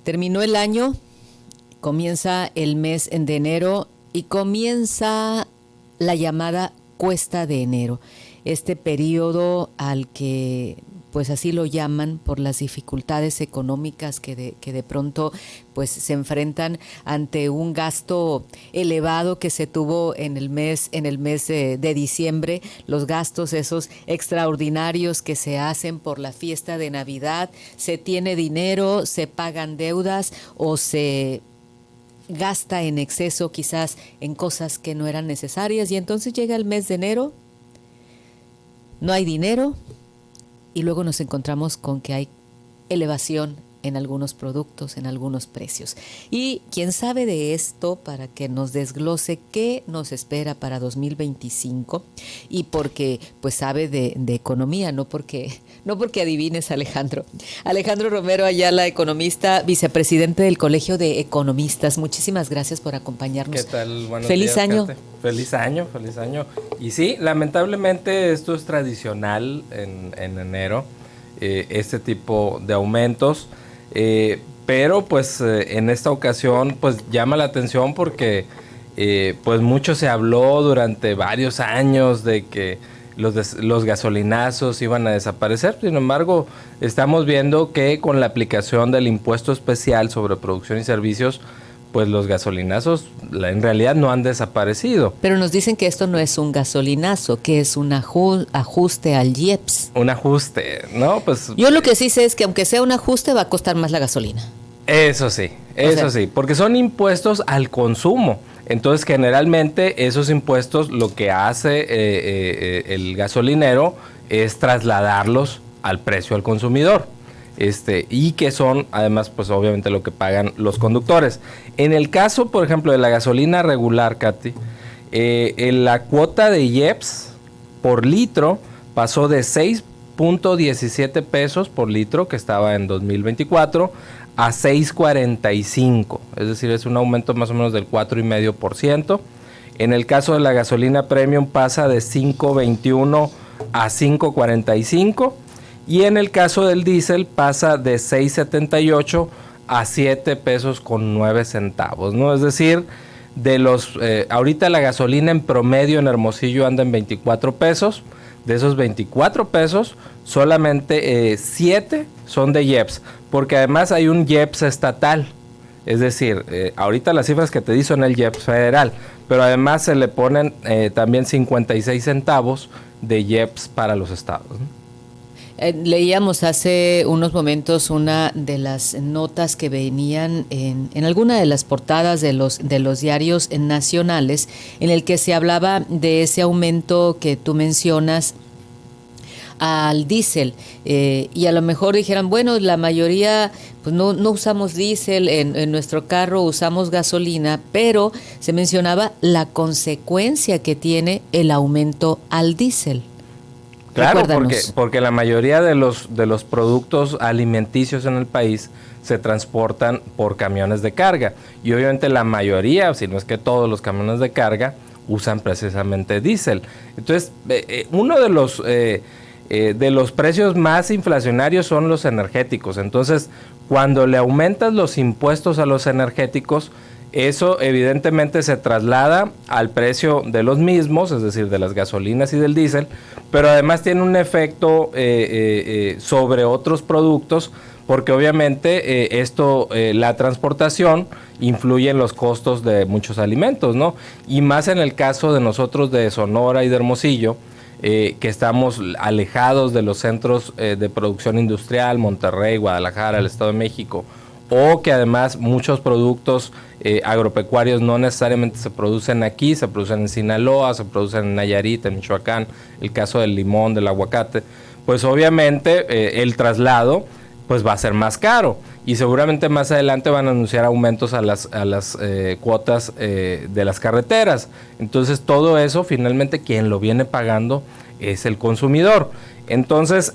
Terminó el año, comienza el mes de enero y comienza la llamada cuesta de enero. Este periodo al que pues así lo llaman por las dificultades económicas que de pronto pues se enfrentan ante un gasto elevado que se tuvo en el mes de diciembre, los gastos esos extraordinarios que se hacen por la fiesta de Navidad, se tiene dinero, se pagan deudas o se gasta en exceso quizás en cosas que no eran necesarias y entonces llega el mes de enero, no hay dinero, y luego nos encontramos con que hay elevación en algunos productos, en algunos precios. Y quien sabe de esto para que nos desglose qué nos espera para 2025 y porque pues sabe de economía, no porque adivines, Alejandro. Alejandro Romero Ayala, economista, vicepresidente del Colegio de Economistas. Muchísimas gracias por acompañarnos. ¿Qué tal? Buenos Feliz días, año. Kate. Feliz año. Y sí, lamentablemente esto es tradicional en enero, este tipo de aumentos. Pero pues en esta ocasión pues llama la atención porque pues mucho se habló durante varios años de que los gasolinazos iban a desaparecer. Sin embargo, estamos viendo que con la aplicación del impuesto especial sobre producción y servicios, pues los gasolinazos en realidad no han desaparecido. Pero nos dicen que esto no es un gasolinazo, que es un ajuste al IEPS. Un ajuste, ¿no? Pues yo lo que sí sé es que aunque sea un ajuste va a costar más la gasolina. Eso sí, porque son impuestos al consumo. Entonces generalmente esos impuestos lo que hace el gasolinero es trasladarlos al precio al consumidor. Y que son además pues obviamente lo que pagan los conductores. En el caso por ejemplo de la gasolina regular, Katy, la cuota de IEPS por litro pasó de 6.17 pesos por litro, que estaba en 2024, a 6.45, es decir, es un aumento más o menos del 4,5%. En el caso de la gasolina premium pasa de 5.21 a 5.45, y en el caso del diésel pasa de 6.78 a 7 pesos con 9 centavos, ¿no? Es decir, de los ahorita la gasolina en promedio en Hermosillo anda en 24 pesos. De esos 24 pesos, solamente 7 son de IEPS, porque además hay un IEPS estatal. Es decir, ahorita las cifras que te di son el IEPS federal, pero además se le ponen también 56 centavos de IEPS para los estados, ¿no? Leíamos hace unos momentos una de las notas que venían en alguna de las portadas de los diarios nacionales, en el que se hablaba de ese aumento que tú mencionas al diésel, y a lo mejor dijeran, bueno, la mayoría pues no usamos diésel, en nuestro carro usamos gasolina, pero se mencionaba la consecuencia que tiene el aumento al diésel. Claro, porque la mayoría de los productos alimenticios en el país se transportan por camiones de carga, y obviamente la mayoría, si no es que todos los camiones de carga, usan precisamente diésel. Entonces, uno de los precios más inflacionarios son los energéticos. Entonces, cuando le aumentas los impuestos a los energéticos, eso evidentemente se traslada al precio de los mismos, es decir, de las gasolinas y del diésel, pero además tiene un efecto sobre otros productos, porque obviamente la transportación influye en los costos de muchos alimentos, ¿no? Y más en el caso de nosotros de Sonora y de Hermosillo, que estamos alejados de los centros de producción industrial, Monterrey, Guadalajara, el Estado de México, o que además muchos productos agropecuarios no necesariamente se producen aquí, se producen en Sinaloa, se producen en Nayarit, en Michoacán, el caso del limón, del aguacate, pues obviamente el traslado pues va a ser más caro, y seguramente más adelante van a anunciar aumentos a las cuotas de las carreteras. Entonces todo eso finalmente quien lo viene pagando es el consumidor. Entonces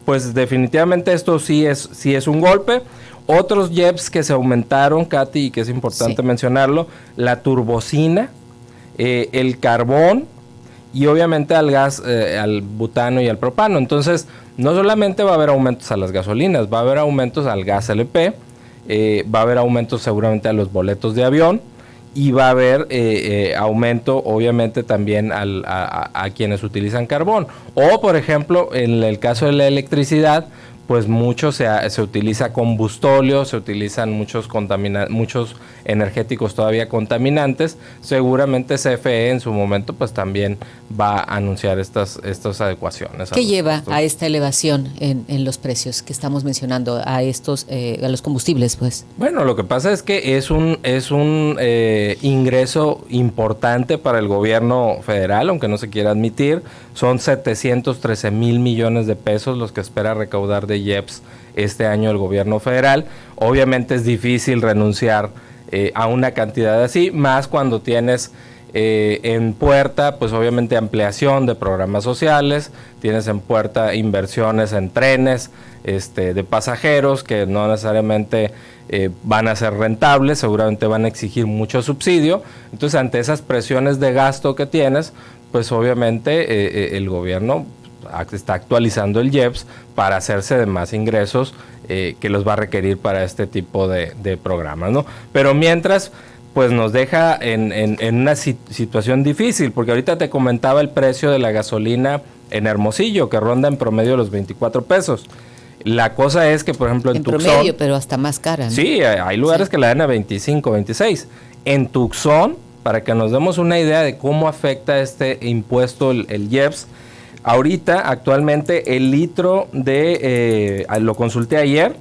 pues definitivamente esto sí es un golpe. Otros IEPS que se aumentaron, Katy, y que es importante mencionarlo, la turbocina, el carbón y obviamente al gas, al butano y al propano. Entonces, no solamente va a haber aumentos a las gasolinas, va a haber aumentos al gas LP, va a haber aumentos seguramente a los boletos de avión, y va a haber aumento obviamente también a quienes utilizan carbón. O por ejemplo, en el caso de la electricidad, pues mucho se utiliza combustóleo, se utilizan muchos energéticos todavía contaminantes. Seguramente CFE en su momento pues también va a anunciar estas adecuaciones. ¿Qué lleva a esta elevación en los precios que estamos mencionando, a los combustibles, pues? Bueno, lo que pasa es que es un ingreso importante para el gobierno federal, aunque no se quiera admitir. Son 713 mil millones de pesos los que espera recaudar de IEPS este año el gobierno federal. Obviamente es difícil renunciar a una cantidad así, más cuando tienes en puerta, pues obviamente ampliación de programas sociales, tienes en puerta inversiones en trenes de pasajeros que no necesariamente van a ser rentables, seguramente van a exigir mucho subsidio. Entonces, ante esas presiones de gasto que tienes, pues obviamente el gobierno está actualizando el IEPS para hacerse de más ingresos que los va a requerir para este tipo de programas, ¿no? Pero mientras, pues nos deja en una situación difícil, porque ahorita te comentaba el precio de la gasolina en Hermosillo, que ronda en promedio los 24 pesos. La cosa es que, por ejemplo, en Tucson... promedio, pero hasta más cara, ¿no? Sí, hay lugares que la dan a 25, 26. En Tucson, para que nos demos una idea de cómo afecta este impuesto, el IEPS, ahorita, actualmente, el litro lo consulté ayer,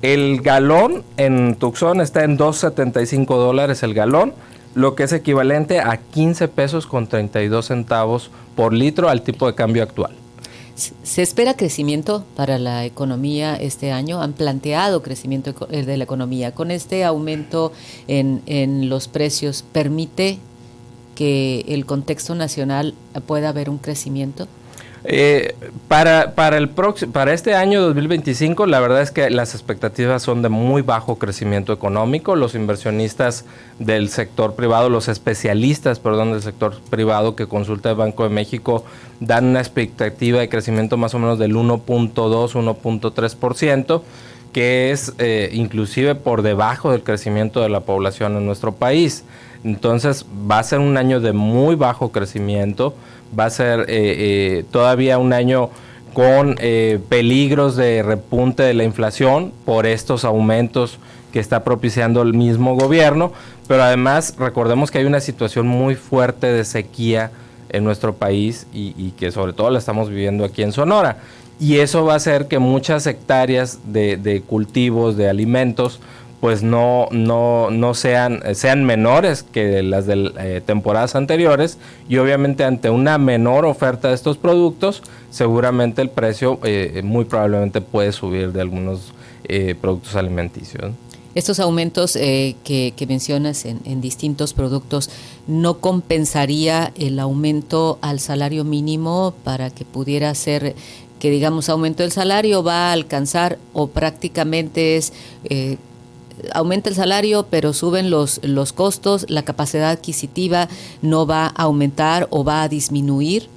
el galón en Tucson está en $2.75 el galón, lo que es equivalente a 15 pesos con 32 centavos por litro al tipo de cambio actual. ¿Se espera crecimiento para la economía este año? ¿Han planteado crecimiento de la economía? ¿Con este aumento en los precios permite que el contexto nacional pueda haber un crecimiento? Para este año 2025, la verdad es que las expectativas son de muy bajo crecimiento económico. Los inversionistas del sector privado, los especialistas, del sector privado que consulta el Banco de México, dan una expectativa de crecimiento más o menos del 1.2, 1.3%, que es inclusive por debajo del crecimiento de la población en nuestro país. Entonces va a ser un año de muy bajo crecimiento, va a ser todavía un año con peligros de repunte de la inflación por estos aumentos que está propiciando el mismo gobierno, pero además recordemos que hay una situación muy fuerte de sequía en nuestro país y que sobre todo la estamos viviendo aquí en Sonora. Y eso va a hacer que muchas hectáreas de cultivos, de alimentos, pues no sean menores que las de temporadas anteriores, y obviamente ante una menor oferta de estos productos, seguramente el precio muy probablemente puede subir de algunos productos alimenticios. Estos aumentos que mencionas en distintos productos, ¿no compensaría el aumento al salario mínimo para que pudiera ser que, digamos, aumento del salario va a alcanzar, o prácticamente es aumenta el salario pero suben los costos, la capacidad adquisitiva no va a aumentar o va a disminuir?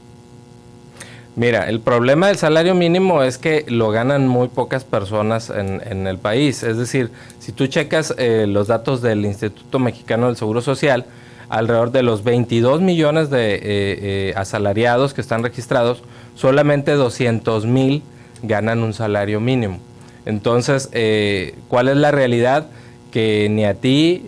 Mira, el problema del salario mínimo es que lo ganan muy pocas personas en el país. Es decir, si tú checas los datos del Instituto Mexicano del Seguro Social, alrededor de los 22 millones de asalariados que están registrados, solamente 200,000 ganan un salario mínimo. Entonces, ¿cuál es la realidad? Que ni a ti,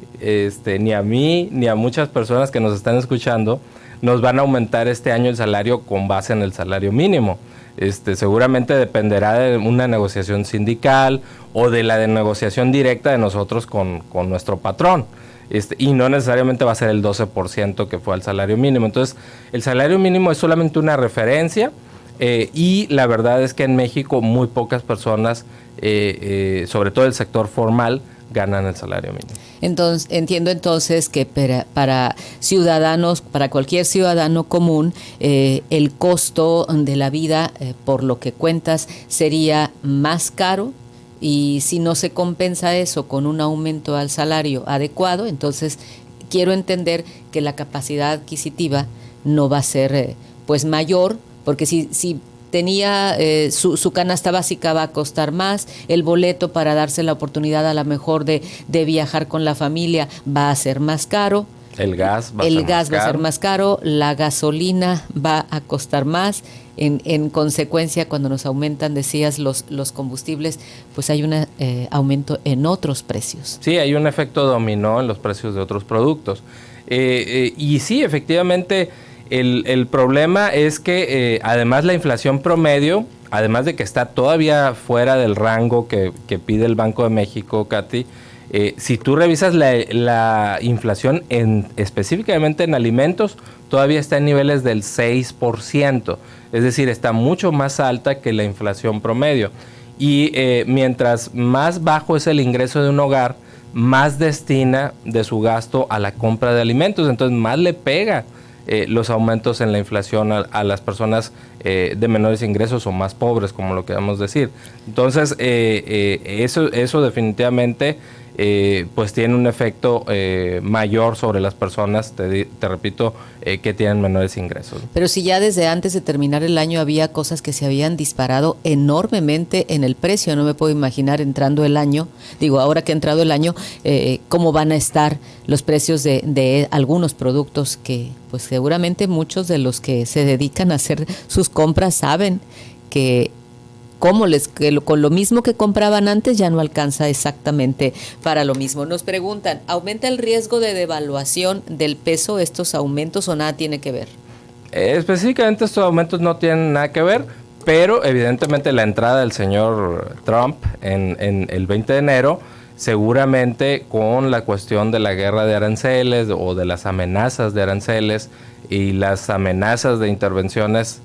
ni a mí, ni a muchas personas que nos están escuchando, nos van a aumentar este año el salario con base en el salario mínimo. Seguramente dependerá de una negociación sindical o de la negociación directa de nosotros con nuestro patrón. Y no necesariamente va a ser el 12% que fue el salario mínimo. Entonces, el salario mínimo es solamente una referencia, y la verdad es que en México muy pocas personas, sobre todo el sector formal, ganan el salario mínimo. Entonces, entiendo entonces que para ciudadanos, para cualquier ciudadano común, el costo de la vida, por lo que cuentas, sería más caro, y si no se compensa eso con un aumento al salario adecuado, entonces quiero entender que la capacidad adquisitiva no va a ser pues mayor, porque si tenía su canasta básica va a costar más, el boleto para darse la oportunidad a lo mejor de viajar con la familia va a ser más caro. El gas va a ser más caro, la gasolina va a costar más. En consecuencia, cuando nos aumentan, decías, los combustibles, pues hay un aumento en otros precios. Sí, hay un efecto dominó en los precios de otros productos. Y sí, efectivamente, el problema es que además la inflación promedio, además de que está todavía fuera del rango que pide el Banco de México, Katy, si tú revisas la inflación específicamente en alimentos, todavía está en niveles del 6%, es decir, está mucho más alta que la inflación promedio. Y mientras más bajo es el ingreso de un hogar, más destina de su gasto a la compra de alimentos, entonces más le pega los aumentos en la inflación a las personas de menores ingresos o más pobres, como lo queramos decir. Entonces, eso definitivamente pues tiene un efecto mayor sobre las personas, te repito, que tienen menores ingresos. Pero si ya desde antes de terminar el año había cosas que se habían disparado enormemente en el precio, no me puedo imaginar entrando el año, ahora que ha entrado el año, cómo van a estar los precios de algunos productos que pues seguramente muchos de los que se dedican a hacer sus compras saben que con lo mismo que compraban antes ya no alcanza exactamente para lo mismo. Nos preguntan, ¿aumenta el riesgo de devaluación del peso estos aumentos o nada tiene que ver? Específicamente estos aumentos no tienen nada que ver, pero evidentemente la entrada del señor Trump en el 20 de enero, seguramente con la cuestión de la guerra de aranceles o de las amenazas de aranceles y las amenazas de intervenciones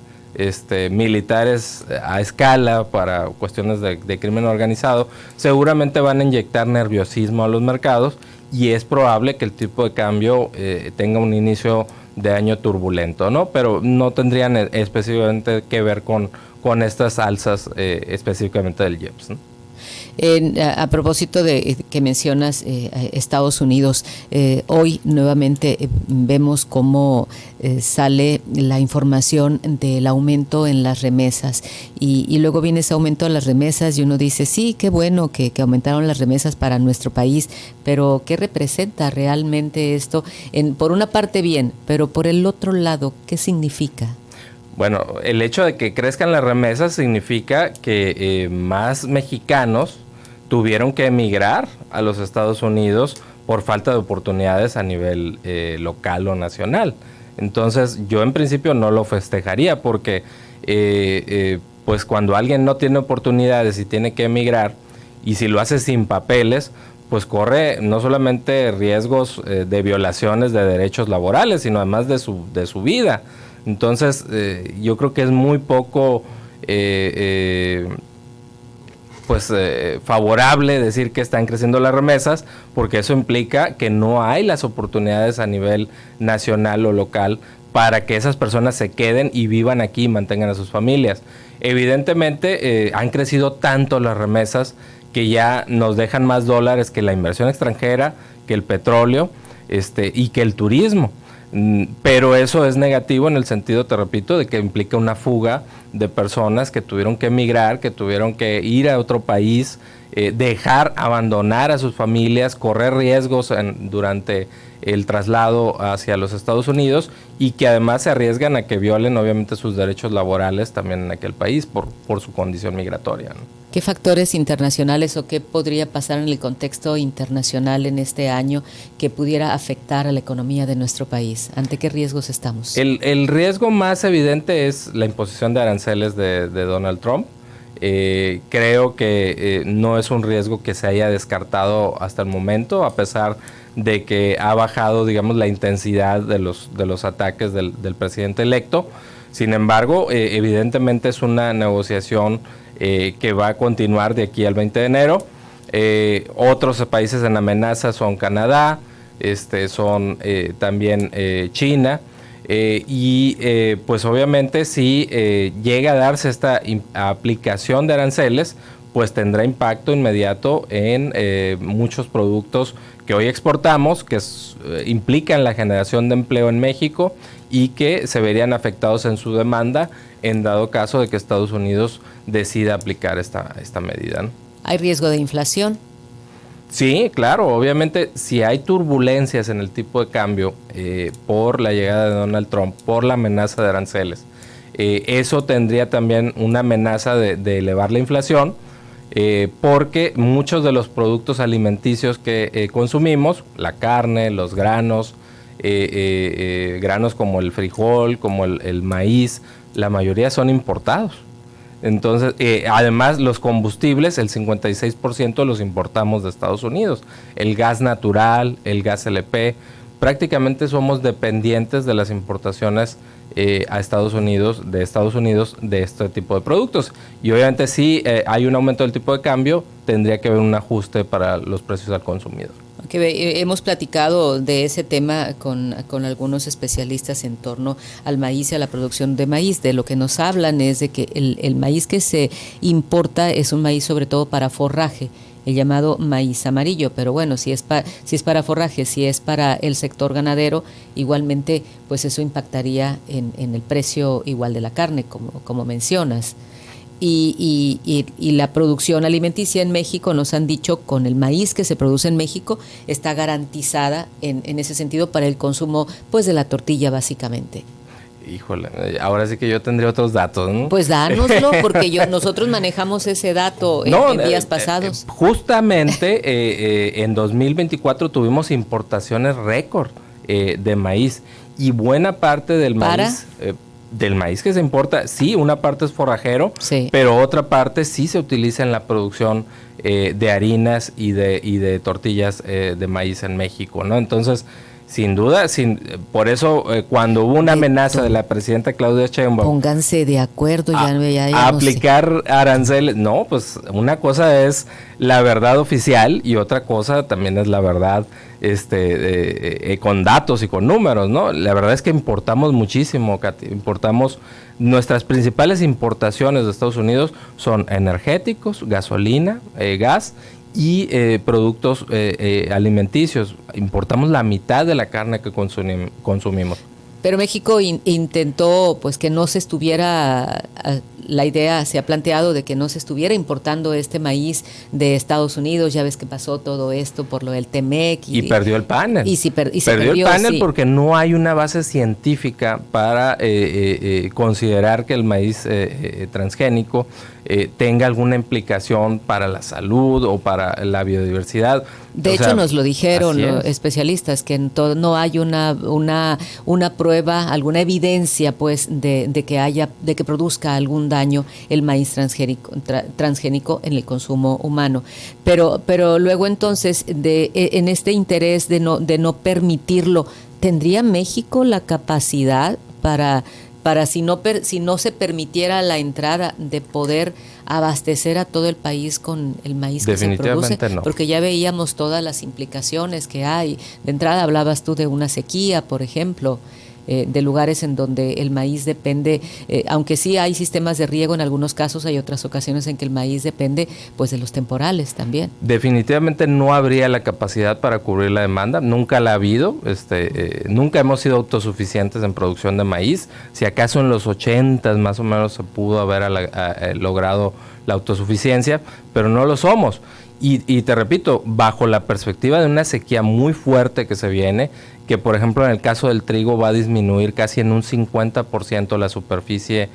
militares a escala para cuestiones de crimen organizado, seguramente van a inyectar nerviosismo a los mercados y es probable que el tipo de cambio tenga un inicio de año turbulento, ¿no? Pero no tendrían específicamente que ver con estas alzas específicamente del IEPS, ¿no? A propósito de que mencionas Estados Unidos, hoy nuevamente vemos cómo sale la información del aumento en las remesas y luego viene ese aumento de las remesas y uno dice, sí, qué bueno que aumentaron las remesas para nuestro país, pero ¿qué representa realmente esto? Por una parte bien, pero por el otro lado, ¿qué significa? Bueno, el hecho de que crezcan las remesas significa que más mexicanos tuvieron que emigrar a los Estados Unidos por falta de oportunidades a nivel local o nacional. Entonces, yo en principio no lo festejaría porque pues cuando alguien no tiene oportunidades y tiene que emigrar, y si lo hace sin papeles, pues corre no solamente riesgos de violaciones de derechos laborales, sino además de su vida. Entonces, yo creo que es muy poco favorable decir que están creciendo las remesas, porque eso implica que no hay las oportunidades a nivel nacional o local para que esas personas se queden y vivan aquí y mantengan a sus familias. Evidentemente, han crecido tanto las remesas que ya nos dejan más dólares que la inversión extranjera, que el petróleo y que el turismo. Pero eso es negativo en el sentido, te repito, de que implica una fuga de personas que tuvieron que emigrar, que tuvieron que ir a otro país, abandonar a sus familias, correr riesgos durante el traslado hacia los Estados Unidos y que además se arriesgan a que violen obviamente sus derechos laborales también en aquel país por su condición migratoria, ¿no? ¿Qué factores internacionales o qué podría pasar en el contexto internacional en este año que pudiera afectar a la economía de nuestro país? ¿Ante qué riesgos estamos? El riesgo más evidente es la imposición de aranceles de Donald Trump. Creo que no es un riesgo que se haya descartado hasta el momento, a pesar de que ha bajado, digamos, la intensidad de los ataques del presidente electo. Sin embargo, evidentemente es una negociación que va a continuar de aquí al 20 de enero. Otros países en amenaza son Canadá, son también China, pues obviamente si llega a darse esta aplicación de aranceles, pues tendrá impacto inmediato en muchos productos que hoy exportamos, que implican la generación de empleo en México y que se verían afectados en su demanda en dado caso de que Estados Unidos decida aplicar esta medida, ¿no? ¿Hay riesgo de inflación? Sí, claro, obviamente si hay turbulencias en el tipo de cambio por la llegada de Donald Trump, por la amenaza de aranceles, eso tendría también una amenaza de elevar la inflación, porque muchos de los productos alimenticios que consumimos, la carne, los granos, granos como el frijol, como el maíz, la mayoría son importados. Entonces, además los combustibles, el 56% los importamos de Estados Unidos. El gas natural, el gas LP, prácticamente somos dependientes de las importaciones a Estados Unidos de este tipo de productos. Y obviamente si hay un aumento del tipo de cambio, tendría que haber un ajuste para los precios al consumidor. Hemos platicado de ese tema con algunos especialistas en torno al maíz y a la producción de maíz. De lo que nos hablan es de que el maíz que se importa es un maíz sobre todo para forraje, el llamado maíz amarillo, pero bueno, si es para forraje, si es para el sector ganadero, igualmente pues eso impactaría en el precio igual de la carne, como mencionas. Y la producción alimenticia en México, nos han dicho, con el maíz que se produce en México, está garantizada en ese sentido para el consumo pues de la tortilla básicamente. Híjole, ahora sí que yo tendría otros datos, ¿no? Pues dánoslo, porque nosotros manejamos ese dato en días pasados. Justamente en 2024 tuvimos importaciones récord de maíz, y buena parte del maíz... del maíz que se importa, sí, una parte es forrajero, sí, pero otra parte sí se utiliza en la producción de harinas y de tortillas de maíz en México, ¿no? Entonces, sin duda, por eso cuando hubo una amenaza de la presidenta Claudia Sheinbaum, pónganse de acuerdo, a aplicar aranceles, no, pues una cosa es la verdad oficial y otra cosa también es la verdad con datos y con números, ¿no? La verdad es que importamos muchísimo, Katy. Nuestras principales importaciones de Estados Unidos son energéticos, gasolina, gas y productos alimenticios. Importamos la mitad de la carne que consumimos. Pero México intentó pues que no se estuviera, la idea se ha planteado de que no se estuviera importando este maíz de Estados Unidos. Ya ves que pasó todo esto por lo del TEMEC. Y perdió el panel. Y perdió el panel, sí, porque no hay una base científica para considerar que el maíz transgénico tenga alguna implicación para la salud o para la biodiversidad. De hecho, nos lo dijeron los especialistas, que no hay una prueba, alguna evidencia pues de que produzca algún daño el maíz transgénico en el consumo humano. Pero luego entonces, en este interés de no permitirlo, ¿tendría México la capacidad para si no se permitiera la entrada, de poder abastecer a todo el país con el maíz que se produce? No. Porque ya veíamos todas las implicaciones que hay. De entrada hablabas tú de una sequía, por ejemplo, de lugares en donde el maíz depende, aunque sí hay sistemas de riego en algunos casos, hay otras ocasiones en que el maíz depende pues de los temporales también. Definitivamente no habría la capacidad para cubrir la demanda, nunca la ha habido, nunca hemos sido autosuficientes en producción de maíz. Si acaso en los 80s más o menos se pudo haber logrado la autosuficiencia, pero no lo somos. Y te repito, bajo la perspectiva de una sequía muy fuerte que se viene, que por ejemplo en el caso del trigo va a disminuir casi en un 50% la superficie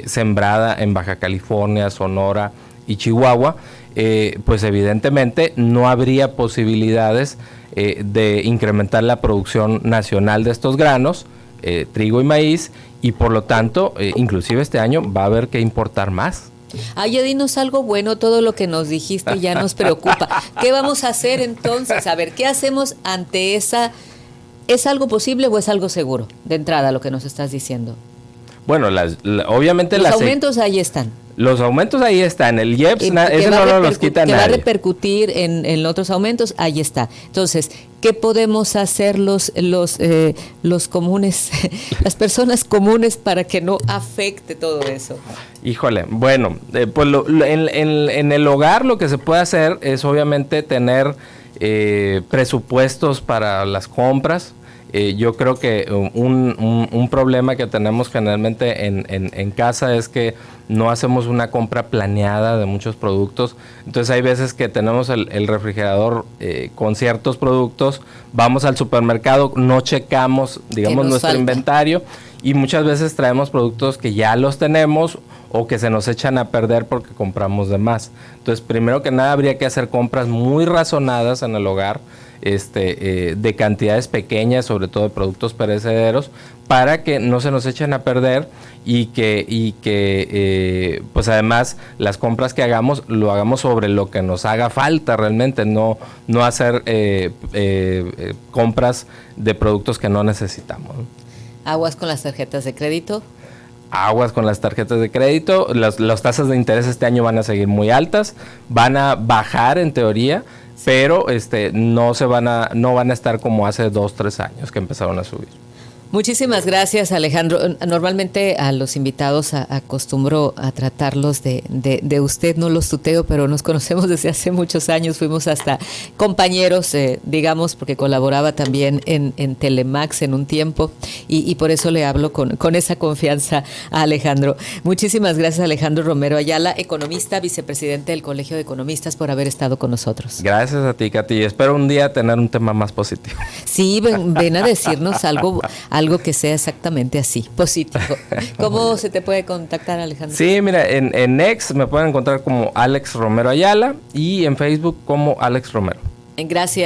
sembrada en Baja California, Sonora y Chihuahua, pues evidentemente no habría posibilidades de incrementar la producción nacional de estos granos, trigo y maíz, y por lo tanto, inclusive este año va a haber que importar más. Ya dinos algo bueno, todo lo que nos dijiste ya nos preocupa. ¿Qué vamos a hacer entonces? A ver, ¿qué hacemos ante esa? ¿Es algo posible o es algo seguro? De entrada, lo que nos estás diciendo. Bueno, obviamente los aumentos ahí están. Los aumentos ahí están, el IEPS, ese no los quita nadie. Que va a repercutir en otros aumentos, ahí está. Entonces, ¿qué podemos hacer los comunes, las personas comunes para que no afecte todo eso? Híjole, bueno, pues en el hogar lo que se puede hacer es obviamente tener presupuestos para las compras. Yo creo que un problema que tenemos generalmente en casa es que no hacemos una compra planeada de muchos productos. Entonces hay veces que tenemos el refrigerador con ciertos productos, vamos al supermercado, no checamos, digamos, nuestro inventario, y muchas veces traemos productos que ya los tenemos o que se nos echan a perder porque compramos de más. Entonces, primero que nada, habría que hacer compras muy razonadas en el hogar, de cantidades pequeñas, sobre todo de productos perecederos, para que no se nos echen a perder y que pues además las compras que hagamos, lo hagamos sobre lo que nos haga falta realmente, no hacer compras de productos que no necesitamos. Aguas con las tarjetas de crédito. Aguas con las tarjetas de crédito. Las tasas de interés este año van a seguir muy altas, van a bajar en teoría, pero no van a estar como hace 2-3 años que empezaron a subir. Muchísimas gracias, Alejandro. Normalmente a los invitados acostumbro a tratarlos de usted, no los tuteo, pero nos conocemos desde hace muchos años, fuimos hasta compañeros, digamos, porque colaboraba también en Telemax en un tiempo, y por eso le hablo con esa confianza a Alejandro. Muchísimas gracias, Alejandro Romero Ayala, economista, vicepresidente del Colegio de Economistas, por haber estado con nosotros. Gracias a ti, Katy. Espero un día tener un tema más positivo. Sí, ven a decirnos algo que sea exactamente así, positivo. ¿Cómo se te puede contactar, Alejandro? Sí, mira, en X me pueden encontrar como Alex Romero Ayala y en Facebook como Alex Romero. Gracias.